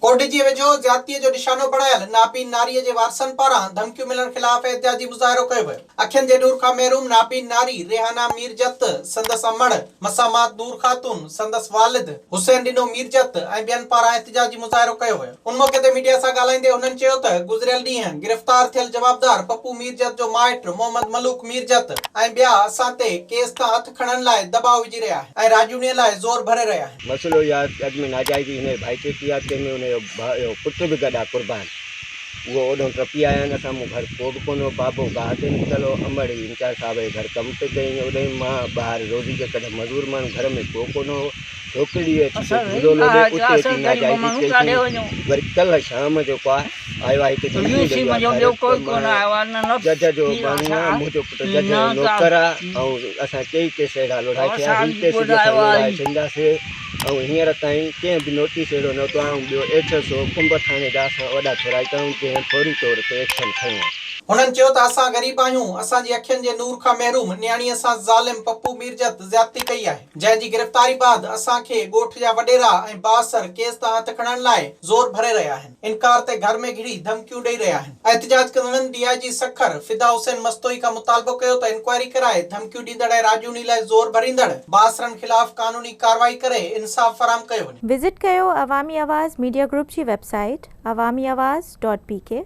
कोटडीजी वेझो ज्यादतीअ जो निशानो बणायल नापीन नारीअ जे वारसनि पारां धमकियूं मिलण ख़िलाफ़ एहतिजाजी मुज़ाहिरो कयो वियो। अखियुनि जे नूर खां महरूम नापीन नारी रेहाना मीरजत संदसि अमड़ मसामात नूर खातून संदसि वालिद हुसैन डिनो मीरजत ऐं ॿियनि पारां एहतिजाजी मुज़ाहिरो कयो वियो। उन मौक़े ते मीडिया सां ॻाल्हाईंदे हुननि चयो त गुज़िरियल ॾींहं गिरफ़्तार थियल जवाबदार पप्पू मीरजत जो माइट मोहम्मद मलूक मीरजत ऐं ॿिया असां ते केस तां हथ खणण लाइ दबाव विझी रहिया आहिनि ऐं राजूनीअ लाइ ज़ोर भरे रहिया आहिनि। मसलो यार अॼु में नाजाइज़ी हिन भाईचे याद में हुनजो पुट बि गॾा कुर्बान वो ओॾो टपी आया आहिनि। असां मूं घर को बि कोन बाबो गाह ते निकितल अमड़ इंचार्ज साहब जे घर कमु पे कई ओॾे मां ॿाहिरि रोज़ी जे कॾहिं मज़दूर माण्हू घर में को कोन हो। छोकिरी वरी कल्ह शाम जो आयो आहे हिते जज जो मुंहिंजो पुटु जज जो नौकर आहे ऐं असां चई केस अहिड़ा लोढ़ाए थिया छॾींदासीं ऐं हींअर ताईं कंहिं बि नोटिस अहिड़ो न कयो ऐं ॿियो 800 कुंभ थाणे जा असां वॾा थोरा कयूं जंहिं फौरी तौर ते एक्शन खयूं। हुननि चयो त असां ग़रीब आहियूं। असांजी अखियुनि जे नूर खां महरूम न्याणीअ सां ज़ालिम पप्पू मीरजत ज़्यादती कई आहे जंहिंजी गिरफ़्तारी बाद असांखे ॻोठ जा वॾेरा ऐं बासर केस तां हथ खणण लाइ ज़ोर भरे रहिया आहिनि। इनकार ते घर में घिड़ी धमकियूं ॾेई रहिया आहिनि। एहतिजाज कंदड़नि डीआईजी सखर फिदा हुसैन मस्तोई खां मुतालबो कयो त इंक्वायरी कराए धमकियूं ॾींदड़ ऐं राजूनी लाइ ज़ोर भरींदड़ बासरनि ख़िलाफ़ कानूनी कार्रवाई करे इंसाफ़ फराहम कयो वञे। विज़िट कयो अवामी आवाज़ मीडिया ग्रुप जी वेबसाइट awamiawaz.pk